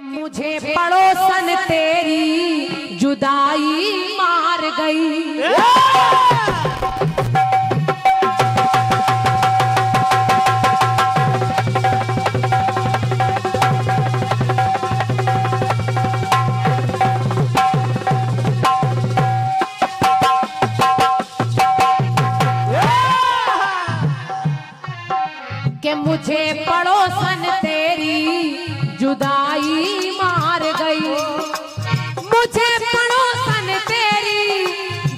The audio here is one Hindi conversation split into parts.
मुझे पड़ोसन तेरी जुदाई मार गई। कि मुझे पड़ोसन तेरी जुदाई मार गई, मुझे पड़ोसन तेरी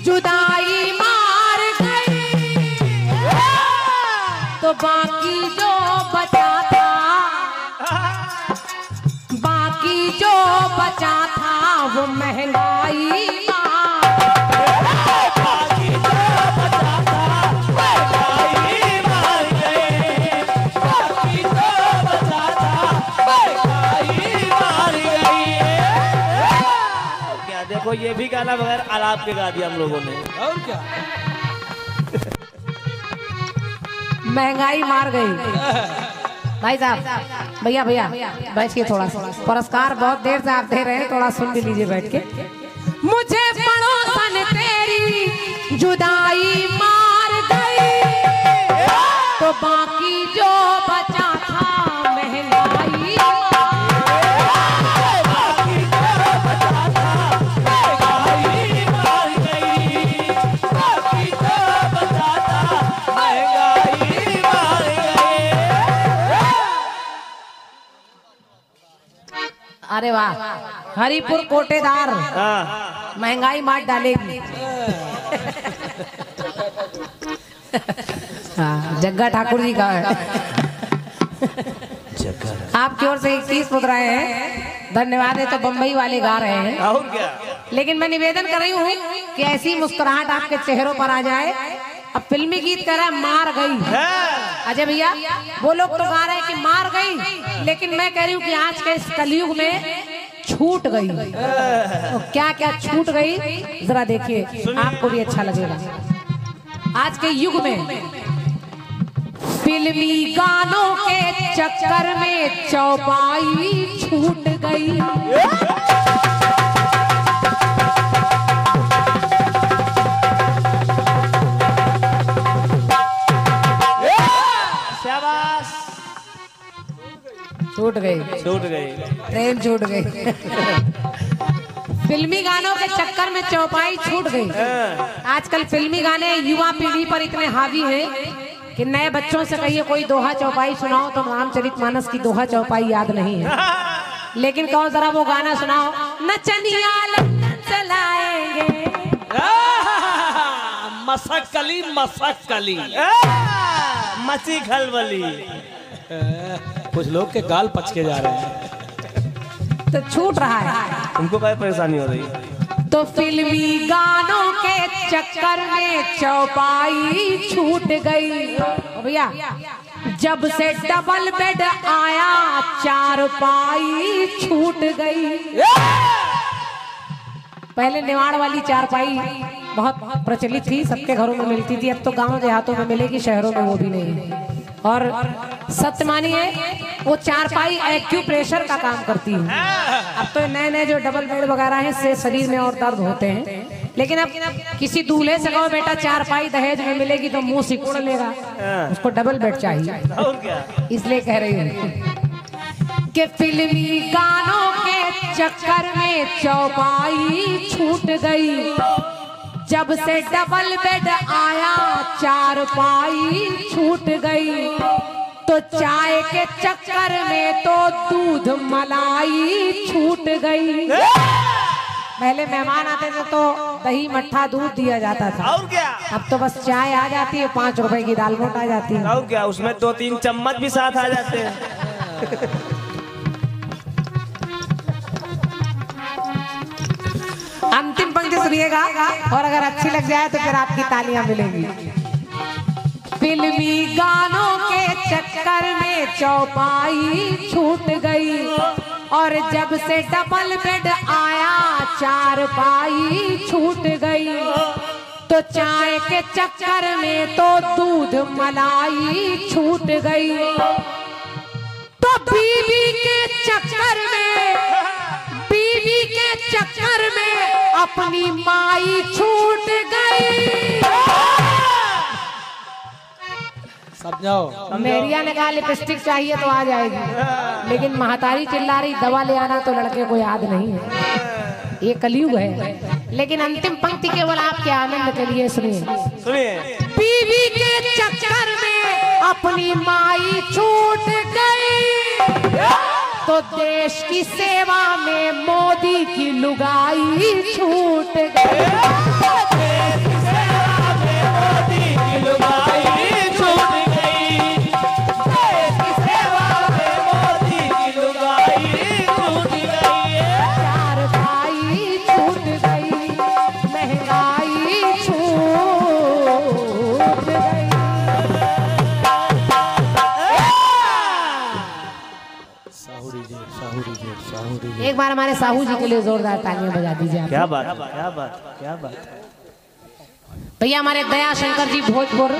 जुदाई मार गई। तो बाकी जो बचा था, बाकी जो बचा था वो महंगाई देखो ये भी गाना बगैर आलाप के गा दिया हम लोगों ने। और क्या महंगाई मार गई। भाई साहब, भैया भैया बैठिए, थोड़ा सा पुरस्कार बहुत देर से आप दे रहे हैं, थोड़ा सुन भी लीजिए बैठ के। मुझे पड़ोसन तेरी जुदाई मार गई, तो बाकी जो बचा था महंगाई अरे वाह, हरिपुर कोटेदार महंगाई मार डालेगी। जग्गा ठाकुर जी का है। आपकी ओर से 21 मुद्राएं हैं, धन्यवाद है। तो बम्बई वाले गा रहे हैं। और क्या, लेकिन मैं निवेदन कर रही हूँ कि ऐसी मुस्कुराहट आपके चेहरों पर आ जाए। अब फिल्मी गीत कह रहा है मार गई। अजय भैया, वो लोग तो गा रहे हैं कि मार गई, लेकिन मैं कह रही हूँ कि आज के इस कलयुग में छूट गई। तो क्या क्या छूट गई जरा देखिए, आपको भी अच्छा लगेगा। आज के युग में फिल्मी गानों के चक्कर में चौपाई छूट गई। छूट गई, छूट गई, ट्रेन छूट गई। फिल्मी गानों के चक्कर में चौपाई छूट गई। आजकल फिल्मी गाने युवा पीढ़ी पर इतने हावी हैं कि नए बच्चों से कहिए कोई दोहा चौपाई सुनाओ तो रामचरितमानस की दोहा चौपाई याद नहीं है। लेकिन कहो जरा वो गाना सुनाओ, नचनिया लंदन से लाएंगे, मसकली मसकली मची खलबली। कुछ लोग के गाल पच के जा रहे हैं, तो छूट रहा है। उनको क्या परेशानी हो रही है? तो फिल्मी गानों के चक्कर में चौपाई छूट गई। भैया, जब से डबल बेड आया चारपाई छूट गई। पहले निवाड़ वाली चारपाई बहुत प्रचलित थी, सबके घरों में मिलती थी। अब तो गांव देहातों में मिलेगी, शहरों में वो भी नहीं है। और सत्य मानिए, वो चारपाई एक्यूप्रेशर का काम करती है। अब तो नए नए जो डबल बेड वगैरह हैं, इससे शरीर में और दर्द होते हैं। लेकिन अब किसी दूल्हे से कहो बेटा चारपाई दहेज में मिलेगी तो मुंह सिकुड़ लेगा, उसको डबल बेड चाहिए। इसलिए कह रही हूँ कि फिल्मी गानों के चक्कर में चौपाई छूट गई। जब से डबल बेड आया चारपाई छूट गई। तो चाय के चक्कर में तो दूध मलाई छूट गई। पहले मेहमान आते थे तो दही मट्ठा दूध दिया जाता था। और क्या, अब तो बस चाय आ जाती है, 5 रुपए की दाल मोट आ जाती है। और क्या, उसमें 2-3 चम्मच भी साथ आ जाते हैं। अंतिम पंक्ति सुनिएगा, और अगर अच्छी लग जाए तो फिर आपकी तालियां मिलेंगी। फिल्मी गानों के चक्कर में चौपाई छूट गई। और जब से डबल बेड आया चारपाई छूट गई। तो चाय के चक्कर में तो दूध मलाई छूट गई। तो बीवी के चक्कर में अपनी माई छूट गई। समझाओ। मेरिया ने कहा लिपस्टिक चाहिए तो आ जाएगी, लेकिन महतारी चिल्ला रही दवा ले आना तो लड़के को याद नहीं है। ये कलयुग है। लेकिन अंतिम पंक्ति केवल आपके आनंद के लिए सुनिए। बीवी के चक्कर में अपनी माई छूट गई, तो देश की सेवा में मोदी की लुगाई छूट गई। देश की सेवा में मोदी की लुगाई छूट गई। देश की सेवा में मोदी की लुगाई छूट गई। चार भाई छूट गई, महंगाई छूट गई। एक बार हमारे साहू जी के लिए जोरदार तालियां बजा दीजिए आप। क्या बात, क्या बात, क्या बात। भैया हमारे दया शंकर जी भोजपुर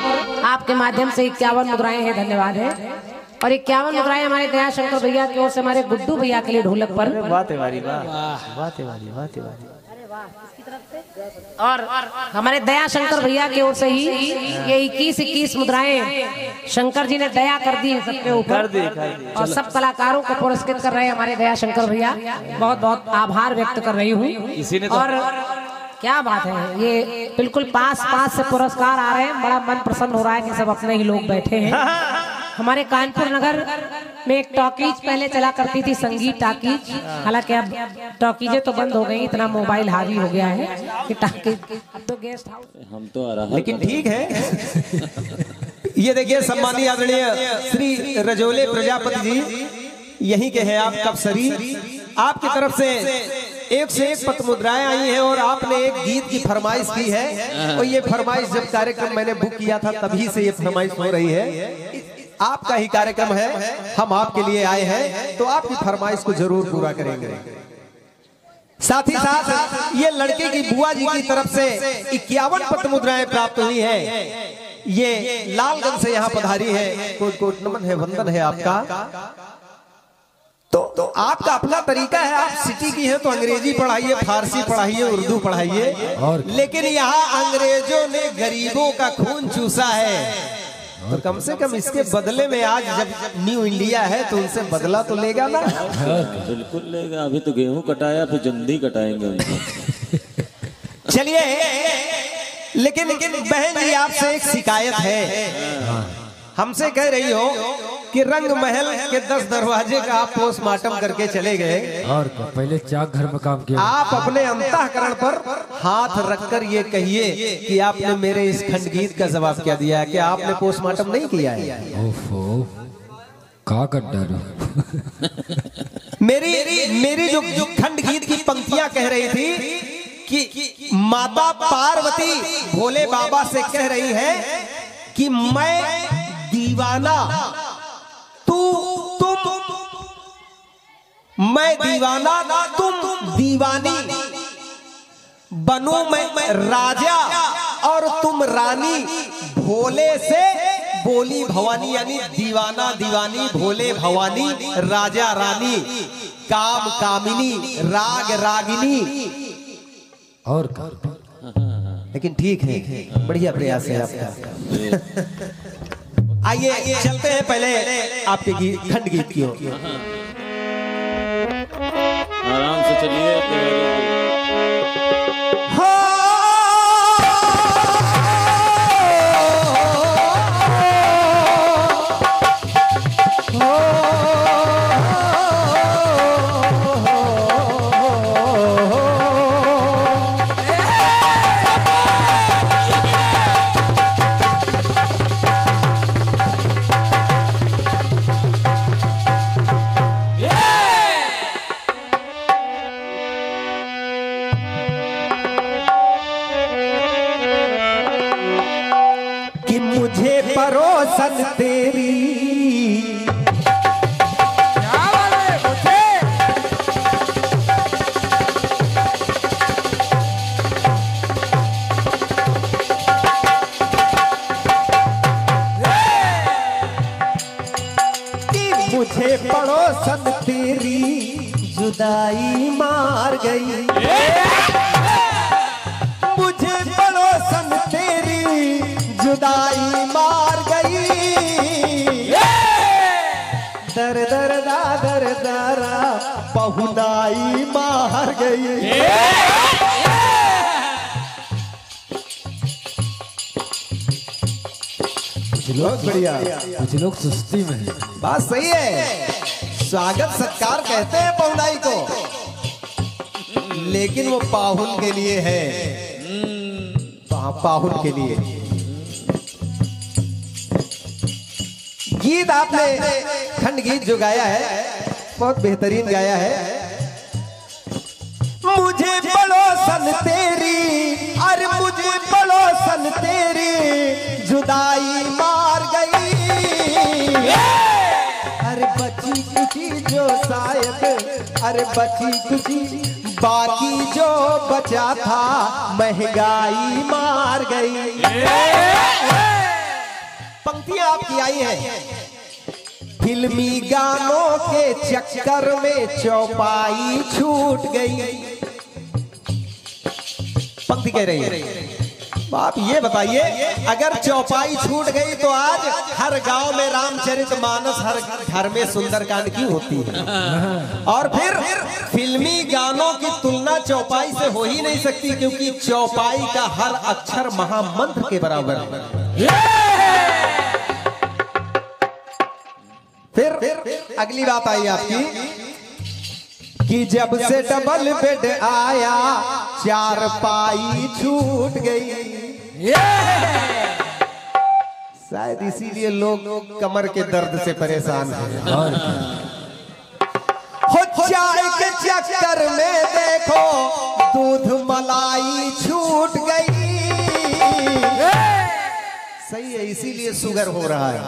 आपके माध्यम से 51 मुद्राएं हैं, धन्यवाद है। और 51 मुद्राएं हमारे दया शंकर भैया की ओर से हमारे गुड्डू भैया के लिए ढोलक पर। और हमारे दया शंकर भैया की ओर से ही ये 21 मुद्राएं शंकर जी ने दया कर दी है सबके ऊपर। और सब कलाकारों को पुरस्कृत कर रहे हैं हमारे दया शंकर भैया। बहुत बहुत आभार व्यक्त कर रही हूँ। और क्या बात है, ये बिल्कुल पास से पुरस्कार आ रहे हैं। बड़ा मन प्रसन्न हो रहा है कि सब अपने ही लोग बैठे हैं। हमारे कानपुर नगर में एक टॉकीज पहले चला करती थी, संगीत टॉकीज। हालांकि अब टॉकीजें तो बंद हो गई, इतना मोबाइल हावी हो गया है कि टॉकीज अब तो गेस्ट हाउस हम तो आ रहा। लेकिन ठीक है। ये देखिए सम्मानीय आदरणीय श्री रजोले प्रजापति जी यहीं के हैं आप कपसरी। आपकी तरफ से एक पत्र मुद्राएं आई हैं और आपने एक गीत की फरमाइश की है। और ये फरमाइश जब कार्यक्रम मैंने बुक किया था तभी से ये फरमाइश हो रही है। आपका ही कार्यक्रम है, हम आपके लिए आए हैं, तो आपकी फरमाइश को जरूर पूरा करेंगे। साथ ही साथ ये लड़के की बुआ जी की तरफ से 51 पत्र मुद्राएं प्राप्त हुई हैं। ये लालगंज से यहाँ पधारी है। कोट कोट नमन है, वंदन है आपका। तो आपका अपना तरीका है, आप सिटी की हैं तो अंग्रेजी पढ़ाइए, फारसी पढ़ाइए, उर्दू पढ़ाइए। लेकिन यहाँ अंग्रेजों ने गरीबों का खून चूसा है, तो कम से कम इसके बदले में आज जब न्यू इंडिया है तो उनसे बदला तो लेगा ना। बिल्कुल लेगा। अभी तो गेहूं कटाया, फिर जल्दी कटाएंगे उनको। चलिए, लेकिन बहन जी आपसे एक शिकायत है। हमसे कह रही हो कि रंग महल के 10 दरवाजे का आप पोस्टमार्टम करके चले गए, और पहले चाक घर में काम किया। आप अपने अंतःकरण पर हाथ रखकर ये कहिए कि आपने मेरे इस खंडगीत का जवाब क्या दिया है, कि आपने पोस्टमार्टम नहीं किया है। ओफो, का कर डालो। मेरी जो खंडगीत की पंक्तियां कह रही थी कि माता पार्वती भोले बाबा से कह रही है कि मैं दीवाना, मैं दीवाना, तुम दीवानी, बनूं मैं राजा और तुम रानी, भोले से बोली भवानी। यानी दीवाना दीवानी, भोले भवानी, राजा रानी, काम कामिनी, राग रागिनी। और लेकिन ठीक है, बढ़िया प्रयास है आपका। आइए चलते हैं पहले आपके खंड गीत की ओर। आराम से चलिए। परोसन तेरी मुझे पड़ोसन तेरी जुदाई मार गई, मुझे पड़ोसन तेरी जुदाई मार गई, दर दर दादर दरा बहुदाई मार गई। बहुत बढ़िया। कुछ लोग सुस्ती में हैं। बात सही है, स्वागत सत्कार कहते हैं पहुनाई को, लेकिन वो पाहुन के लिए है, पाहुन के लिए। गीत आपने खंड गीत जो गाया है बहुत बेहतरीन गाया है। मुझे पड़ोसन तेरी, अरे मुझे पड़ोसन तेरी जुदाई मार गई, अरे बची कुची जो शायद, अरे बची कुची बाकी जो बचा था महंगाई मार गई। पंक्तियां आपकी आई हैं। फिल्मी गानों के चक्कर में चौपाई छूट गई। पंक्ति कह रही है, आप ये बताइए, अगर चौपाई छूट गई तो आज हर गांव में रामचरितमानस, हर घर में सुंदरकांड क्यों होती है? और फिर फिल्मी गानों की तुलना चौपाई से हो ही नहीं सकती, क्योंकि चौपाई का हर अक्षर महामंत्र के बराबर है। फिर अगली बात आई आपकी कि जब से डबल बेड आया चारपाई छूट गई। शायद इसीलिए लोग कमर के दर्द से परेशान हैं। हो चाय के चक्कर में देखो दूध मलाई छूट गई। सही है, इसीलिए शुगर हो रहा है।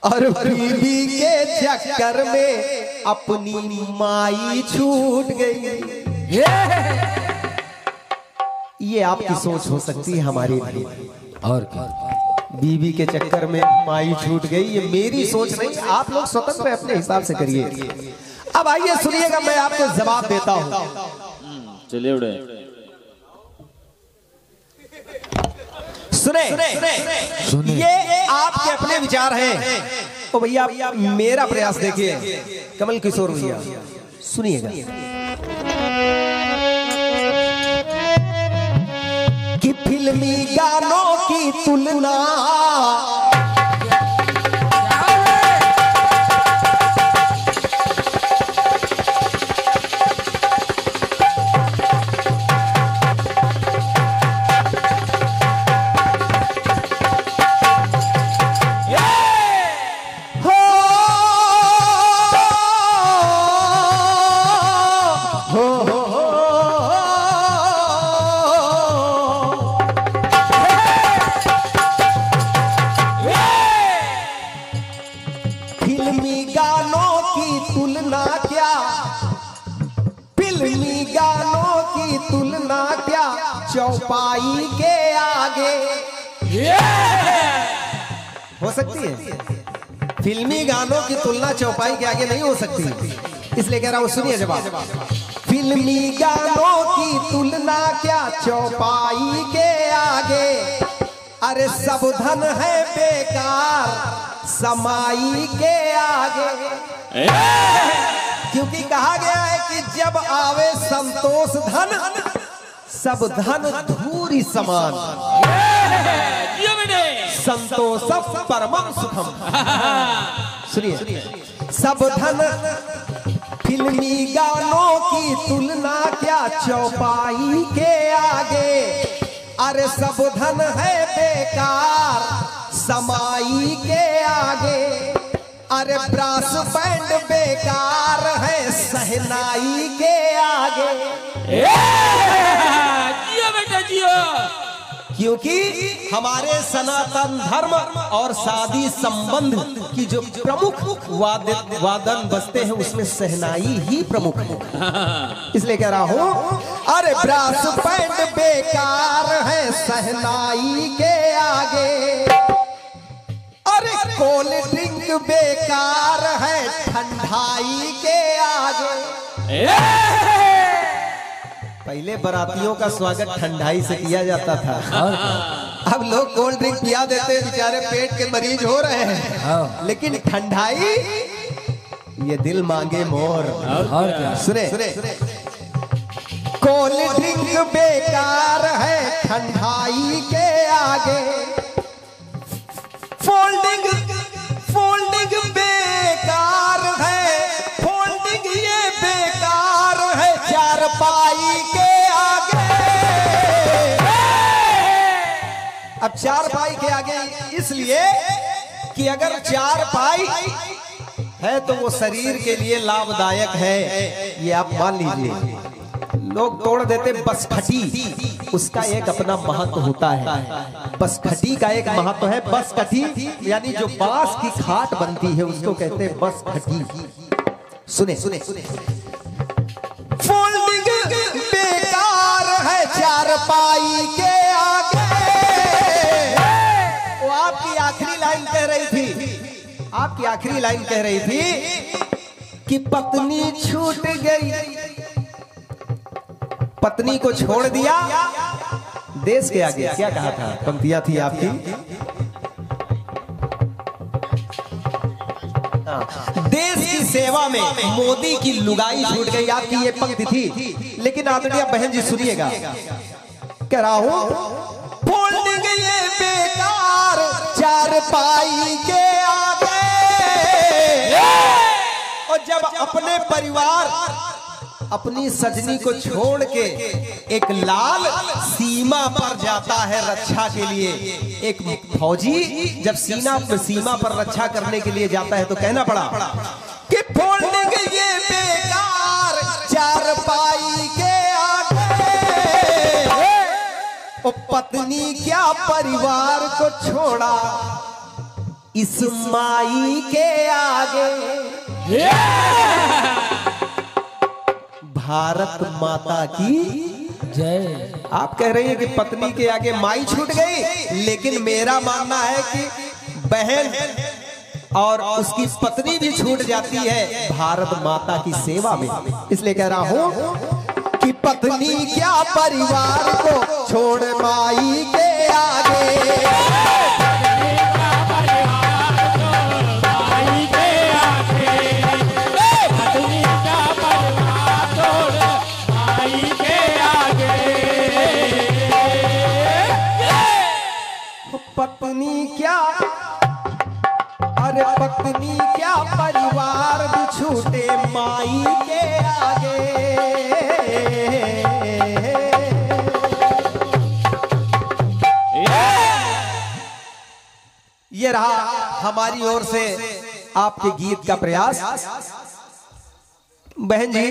और बीबी के चक्कर में अपनी माई छूट गई। ये आपकी सोच हो सकती है, हमारी नहीं। और क्या? बीबी के चक्कर में माई छूट गई, ये मेरी सोच नहीं। आप लोग स्वतंत्र अपने हिसाब से करिए। अब आइए सुनिएगा, मैं आपको जवाब देता हूं। चलिए उड़े। सुने ये आपके अपने विचार हैं। तो भैया मेरा प्रयास देखिए, कमल किशोर भैया सुनिएगा। कि फिल्मी गानों की तुलना चौपाई के आगे हो सकती है। फिल्मी गानों की तुलना चौपाई के आगे नहीं हो सकती, इसलिए कह रहा हूं, सुनिए जवाब। फिल्मी गानों की तुलना क्या चौपाई के आगे, अरे सब धन है बेकार समाई के आगे। क्योंकि कहा गया है कि जब आवे संतोष धन, सब धन धूरी समान, संतोष परमम सुखम। सुनिए, सब धन फिल्मी गानों की तुलना क्या चौपाई के आगे, अरे सब धन है बेकार समाई के आगे, अरे ब्रास बैंड बेकार है सहनाई के आगे। क्योंकि हमारे सनातन धर्म और शादी संबंध की जो प्रमुख वादन बजते हैं उसमें सहनाई ही प्रमुख है। इसलिए कह रहा हूं, अरे ब्रास बैंड बेकार है सहनाई के आगे, अरे कोल्ड ड्रिंक बेकार है ठंडाई के आगे। पहले बारातियों का स्वागत ठंडाई से किया जाता था, अब लोग कोल्ड ड्रिंक पिया देते हैं, बेचारे पेट के मरीज हो रहे हैं। लेकिन ठंडाई ये दिल मांगे मोर। और क्या? सुने कोल्ड ड्रिंक बेकार है ठंडाई के आगे। फोल्डिंग बेकार है, फोल्डिंग ये बेकार है चारपाई के आगे। अब चारपाई के आगे इसलिए कि अगर चारपाई है तो वो शरीर के लिए लाभदायक है, ये आप मान लीजिए। लोग तोड़ देते बसखटी, उसका एक अपना महत्व होता है। बसखटी का एक महत्व है। बसखटी यानी जो बांस की खाट बनती है उसको कहते हैं बसखटी। सुने फोल्डिंग बेकार है चारपाई के आगे। वो आपकी आखिरी लाइन कह रही थी, आपकी आखिरी लाइन कह रही थी कि पत्नी छूट गई, पत्नी को छोड़ दिया देश के आगे। क्या कहा था? पंक्तियां थी आपकी। देश की सेवा में मोदी की लुगाई छूट गई, आपकी ये पंक्ति थी। लेकिन आदरणीय बहन जी सुनिएगा, कह रहा हूं फोल्डिंग ये बेकार चारपाई के आगे। और जब अपने परिवार अपनी सजनी को छोड़ के एक लाल सीमा पर जाता है रक्षा के लिए, एक फौजी जब सीमा पर रक्षा करने के लिए जाता है तो कहना पड़ा कि फोल्डिंग ये बेकार चारपाई के आगे। ओ पत्नी क्या परिवार को छोड़ा इस माई के आगे। भारत माता की जय। आप कह रही हैं कि पत्नी के आगे माई छूट गई, लेकिन मेरा मानना है कि बहन और उसकी पत्नी भी छूट जाती है भारत माता की सेवा में। इसलिए कह रहा हूं कि पत्नी क्या परिवार को छोड़ माई के आगे। पत्नी क्या, अरे पत्नी क्या परिवार भी छूटे माई के आगे। ये रहा हमारी ओर से आपके गीत का प्रयास। बहन जी